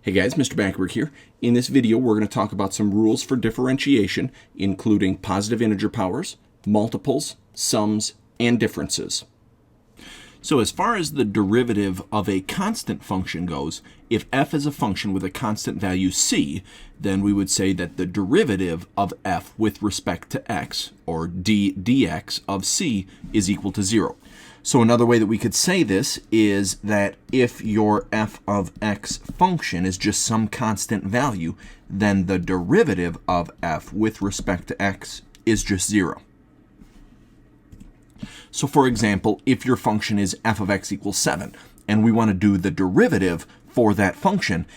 Hey guys, Mr. Backward here. In this video, we're going to talk about some rules for differentiation, including positive integer powers, multiples, sums, and differences. So as far as the derivative of a constant function goes, if f is a function with a constant value c, then we would say that the derivative of f with respect to x, or dx of c, is equal to 0. So another way that we could say this is that if your f of x function is just some constant value, then the derivative of f with respect to x is just 0. So for example, if your function is f of x equals 7, and we want to do the derivative for that function,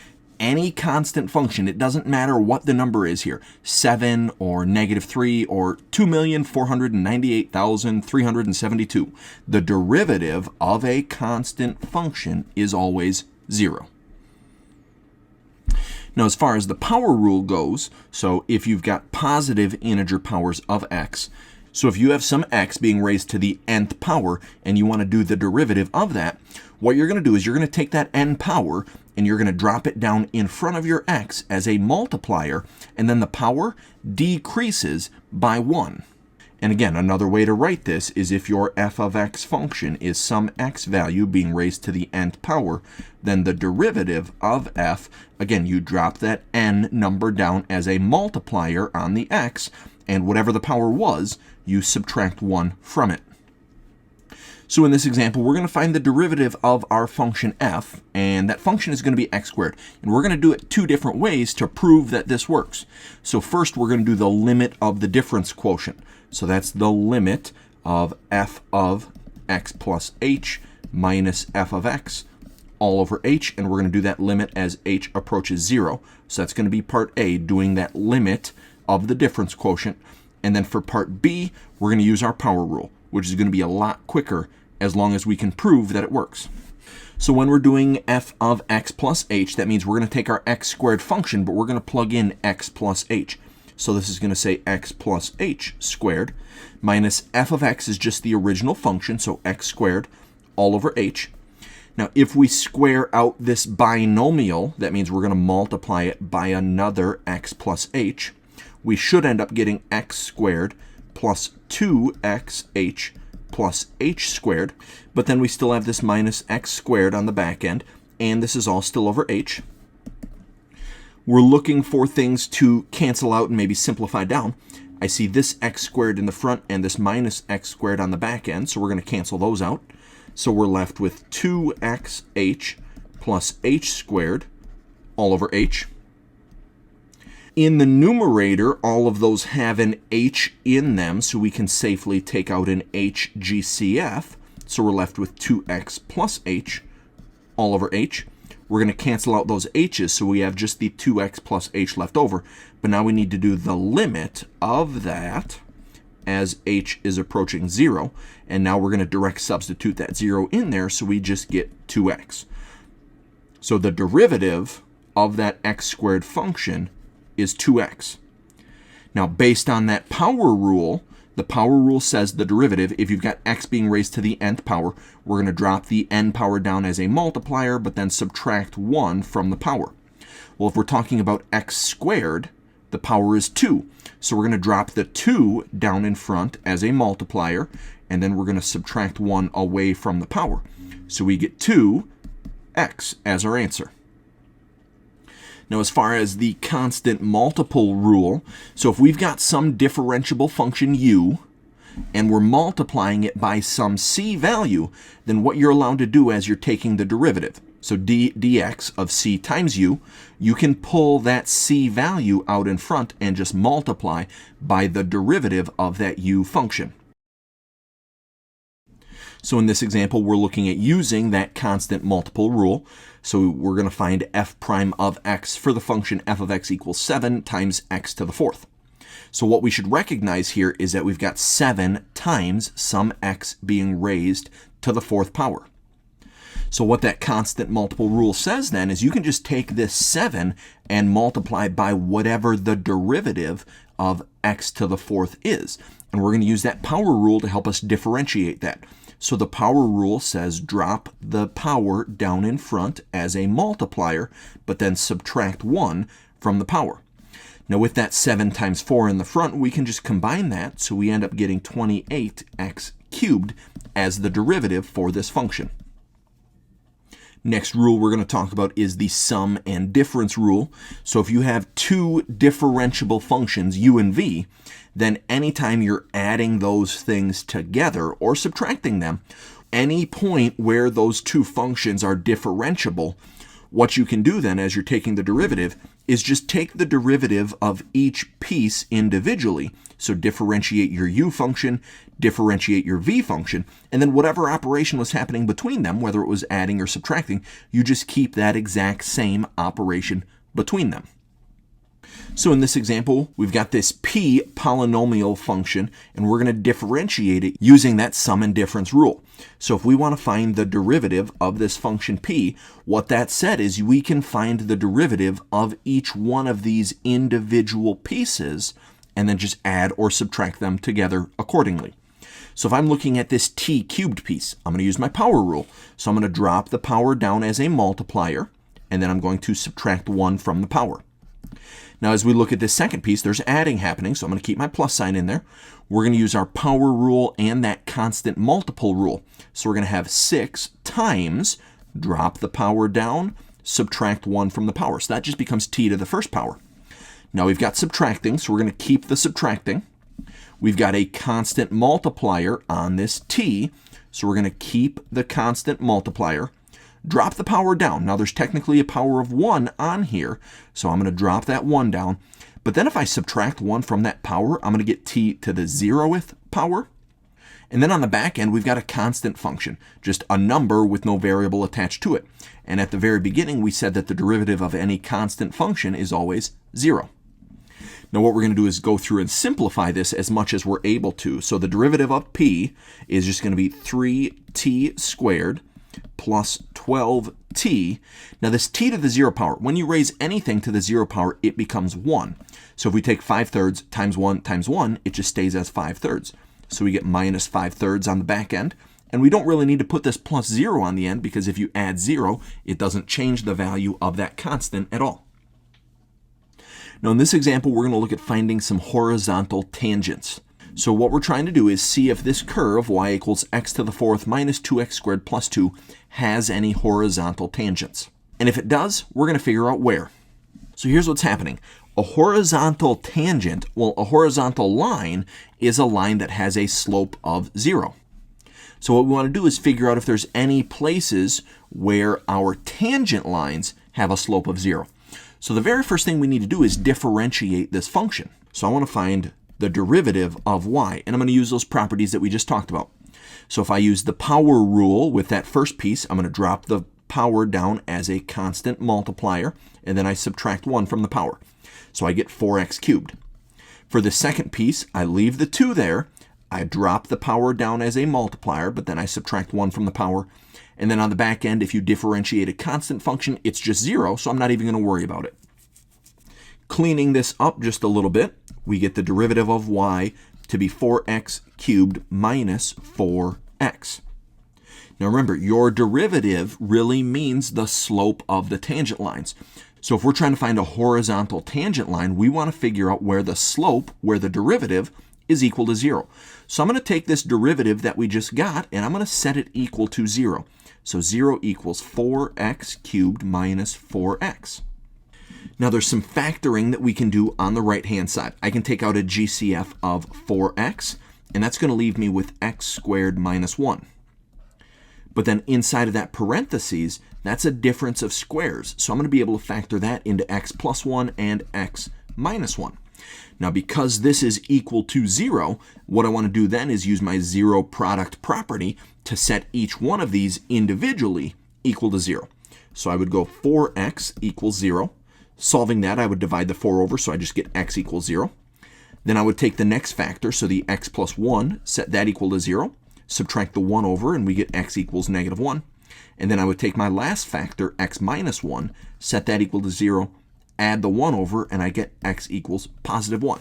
any constant function, it doesn't matter what the number is here, 7 or -3 or 2,498,372, the derivative of a constant function is always 0. Now, as far as the power rule goes, so if you've got positive integer powers of x, so if you have some x being raised to the nth power and you want to do the derivative of that, what you're going to do is you're going to take that n power and you're going to drop it down in front of your x as a multiplier, and then the power decreases by 1. And again, another way to write this is if your f of x function is some x value being raised to the nth power, then the derivative of f, again, you drop that n number down as a multiplier on the x, and whatever the power was, you subtract 1 from it. So in this example, we're going to find the derivative of our function f, and that function is going to be x squared. And we're going to do it two different ways to prove that this works. So first, we're going to do the limit of the difference quotient. So that's the limit of f of x plus h minus f of x all over h, and we're going to do that limit as h approaches 0. So that's going to be part A, doing that limit of the difference quotient. And then for part B, we're going to use our power rule, which is going to be a lot quicker as long as we can prove that it works. So when we're doing f of x plus h, that means we're going to take our x squared function, but we're going to plug in x plus h. So this is going to say x plus h squared minus f of x is just the original function, so x squared all over h. Now, if we square out this binomial, that means we're going to multiply it by another x plus h. We should end up getting x squared plus 2xh plus h squared, but then we still have this minus x squared on the back end, and this is all still over h. We're looking for things to cancel out and maybe simplify down. I see this x squared in the front and this minus x squared on the back end, so we're going to cancel those out. So we're left with 2xh plus h squared all over h. In the numerator, all of those have an h in them, so we can safely take out an hgcf. So we're left with 2x plus h all over h. We're going to cancel out those h's, so we have just the 2x plus h left over. But now we need to do the limit of that as h is approaching 0. And now we're going to direct substitute that 0 in there, so we just get 2x. So the derivative of that x squared function is 2x. Now, based on that power rule, the power rule says the derivative, if you've got x being raised to the nth power, we're going to drop the n power down as a multiplier, but then subtract 1 from the power. Well, if we're talking about x squared, the power is 2. So we're going to drop the 2 down in front as a multiplier, and then we're going to subtract 1 away from the power. So we get 2x as our answer. Now, as far as the constant multiple rule, so if we've got some differentiable function u, and we're multiplying it by some c value, then what you're allowed to do as you're taking the derivative, so dx of c times u, you can pull that c value out in front and just multiply by the derivative of that u function. So in this example, we're looking at using that constant multiple rule. So we're going to find f prime of x for the function f of x equals 7 times x to the 4th. So what we should recognize here is that we've got 7 times some x being raised to the 4th power. So what that constant multiple rule says then is you can just take this 7 and multiply by whatever the derivative of x to the 4th is. And we're going to use that power rule to help us differentiate that. So the power rule says drop the power down in front as a multiplier, but then subtract 1 from the power. Now with that 7 times 4 in the front, we can just combine that, so we end up getting 28x cubed as the derivative for this function. Next rule we're going to talk about is the sum and difference rule. So if you have two differentiable functions, u and v, then anytime you're adding those things together or subtracting them, any point where those two functions are differentiable, what you can do then as you're taking the derivative is just take the derivative of each piece individually. So differentiate your u function, differentiate your v function, and then whatever operation was happening between them, whether it was adding or subtracting, you just keep that exact same operation between them. So in this example, we've got this p polynomial function, and we're going to differentiate it using that sum and difference rule. So if we want to find the derivative of this function p, what that said is we can find the derivative of each one of these individual pieces and then just add or subtract them together accordingly. So if I'm looking at this t cubed piece, I'm going to use my power rule. So I'm going to drop the power down as a multiplier, and then I'm going to subtract 1 from the power. Now, as we look at this second piece, there's adding happening, so I'm going to keep my plus sign in there. We're going to use our power rule and that constant multiple rule. So we're going to have 6 times, drop the power down, subtract 1 from the power. So that just becomes t to the first power. Now we've got subtracting, so we're going to keep the subtracting. We've got a constant multiplier on this t, so we're going to keep the constant multiplier. Drop the power down. Now there's technically a power of 1 on here, so I'm going to drop that 1 down. But then if I subtract 1 from that power, I'm going to get t to the 0th power. And then on the back end, we've got a constant function, just a number with no variable attached to it. And at the very beginning, we said that the derivative of any constant function is always 0. Now what we're going to do is go through and simplify this as much as we're able to. So the derivative of p is just going to be 3t squared plus 12t. Now this t to the 0 power, when you raise anything to the 0 power, it becomes 1. So if we take 5/3 times 1 times 1, it just stays as 5/3. So we get minus 5/3 on the back end. And we don't really need to put this plus 0 on the end, because if you add 0, it doesn't change the value of that constant at all. Now in this example, we're going to look at finding some horizontal tangents. So what we're trying to do is see if this curve, y equals x to the 4th minus 2x squared plus 2, has any horizontal tangents. And if it does, we're going to figure out where. So here's what's happening. A horizontal tangent, well, a horizontal line is a line that has a slope of 0. So what we want to do is figure out if there's any places where our tangent lines have a slope of 0. So the very first thing we need to do is differentiate this function. So I want to find the derivative of y, and I'm going to use those properties that we just talked about. So if I use the power rule with that first piece, I'm going to drop the power down as a constant multiplier, and then I subtract 1 from the power. So I get 4x cubed. For the second piece, I leave the 2 there. I drop the power down as a multiplier, but then I subtract 1 from the power. And then on the back end, if you differentiate a constant function, it's just 0, so I'm not even going to worry about it. Cleaning this up just a little bit, we get the derivative of y to be 4x cubed minus 4x. Now remember, your derivative really means the slope of the tangent lines. So if we're trying to find a horizontal tangent line, we want to figure out where the slope, where the derivative, is equal to 0. So I'm going to take this derivative that we just got, and I'm going to set it equal to 0. So 0 equals 4x cubed minus 4x. Now there's some factoring that we can do on the right-hand side. I can take out a GCF of 4x, and that's going to leave me with x squared minus 1. But then inside of that parentheses, that's a difference of squares. So I'm going to be able to factor that into x plus 1 and x minus 1. Now because this is equal to 0, what I want to do then is use my 0 product property to set each one of these individually equal to 0. So I would go 4x equals 0. Solving that, I would divide the 4 over, so I just get x equals 0. Then I would take the next factor, so the x plus 1, set that equal to 0. Subtract the 1 over, and we get x equals negative 1. And then I would take my last factor, x minus 1, set that equal to 0, add the 1 over, and I get x equals positive 1.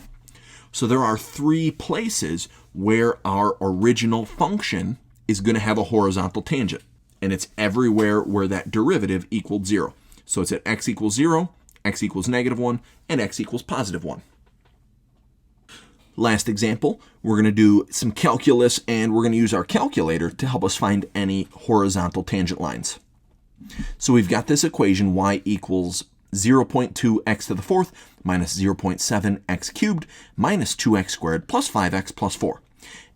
So there are 3 places where our original function is going to have a horizontal tangent, and it's everywhere where that derivative equaled 0. So it's at x equals 0, x equals -1, and x equals +1. Last example, we're going to do some calculus, and we're going to use our calculator to help us find any horizontal tangent lines. So we've got this equation, y equals 0.2x to the fourth minus 0.7x cubed minus 2x squared plus 5x plus 4.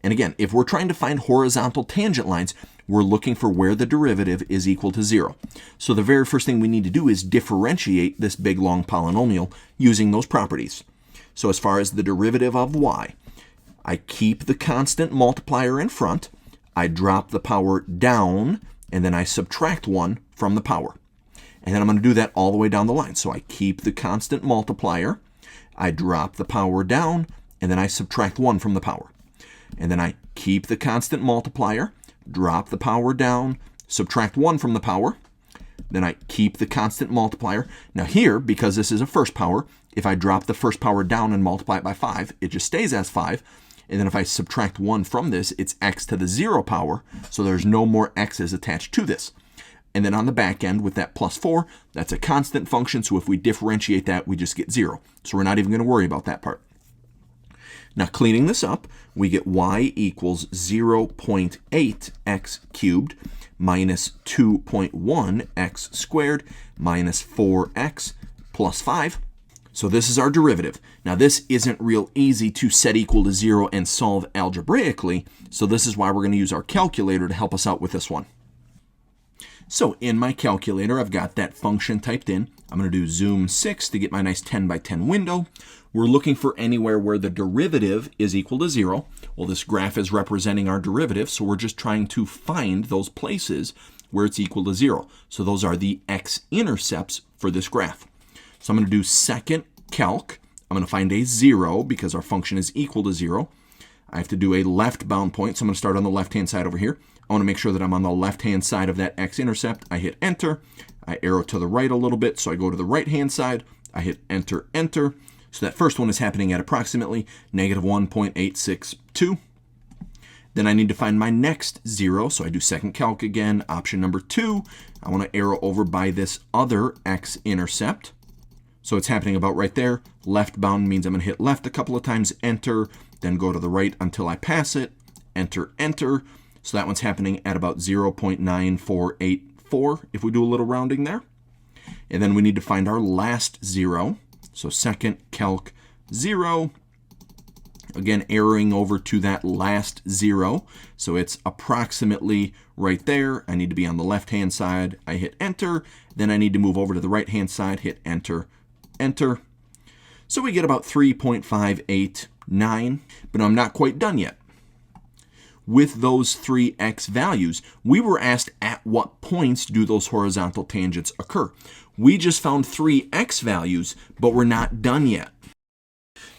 And again, if we're trying to find horizontal tangent lines, we're looking for where the derivative is equal to 0. So the very first thing we need to do is differentiate this big long polynomial using those properties. So as far as the derivative of y, I keep the constant multiplier in front, I drop the power down, and then I subtract 1 from the power. And then I'm going to do that all the way down the line. So I keep the constant multiplier, I drop the power down, and then I subtract 1 from the power. And then I keep the constant multiplier, drop the power down, subtract 1 from the power. Then I keep the constant multiplier. Now here, because this is a first power, if I drop the first power down and multiply it by 5, it just stays as 5. And then if I subtract 1 from this, it's x to the 0 power, so there's no more x's attached to this. And then on the back end with that plus 4, that's a constant function, so if we differentiate that, we just get 0. So we're not even going to worry about that part. Now cleaning this up, we get y equals 0.8x cubed minus 2.1x squared minus 4x plus 5. So this is our derivative. Now this isn't real easy to set equal to 0 and solve algebraically, so this is why we're going to use our calculator to help us out with this one. So in my calculator, I've got that function typed in. I'm going to do zoom 6 to get my nice 10 by 10 window. We're looking for anywhere where the derivative is equal to 0. Well, this graph is representing our derivative, so we're just trying to find those places where it's equal to 0. So those are the x-intercepts for this graph. So I'm going to do second calc. I'm going to find a 0 because our function is equal to 0. I have to do a left bound point, so I'm going to start on the left-hand side over here. I want to make sure that I'm on the left-hand side of that x-intercept. I hit enter. I arrow to the right a little bit, so I go to the right-hand side. I hit enter, enter. So that first one is happening at approximately -1.862. Then I need to find my next 0, so I do second calc again, option number 2. I want to arrow over by this other x-intercept. So it's happening about right there. Left bound means I'm going to hit left a couple of times, enter, then go to the right until I pass it, enter, enter. So that one's happening at about 0.9484 if we do a little rounding there. And then we need to find our last 0. So second calc 0. Again, arrowing over to that last 0. So it's approximately right there. I need to be on the left-hand side. I hit enter. Then I need to move over to the right-hand side, hit enter, enter. So we get about 3.589, but I'm not quite done yet. With those three x values, we were asked at what points do those horizontal tangents occur. We just found three x values, but we're not done yet.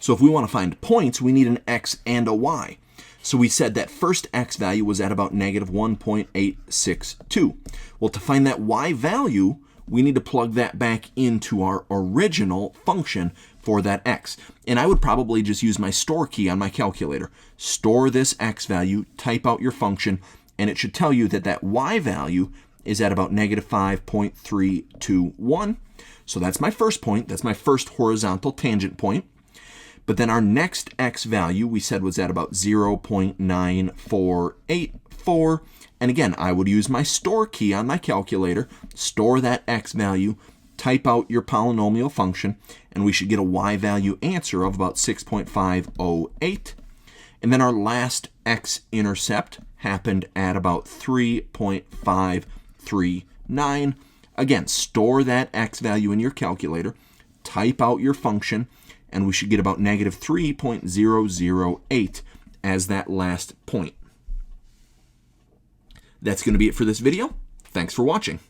So if we want to find points, we need an x and a y. So we said that first x value was at about -1.862. Well, to find that y value, we need to plug that back into our original function for that x. And I would probably just use my store key on my calculator. Store this x value, type out your function, and it should tell you that that y value is at about -5.321. So that's my first point. That's my first horizontal tangent point. But then our next x value we said was at about 0.9484. And again, I would use my store key on my calculator, store that x value, type out your polynomial function, and we should get a y value answer of about 6.508. And then our last x-intercept happened at about 3.539. Again, store that x value in your calculator, type out your function, and we should get about -3.008 as that last point. That's going to be it for this video. Thanks for watching.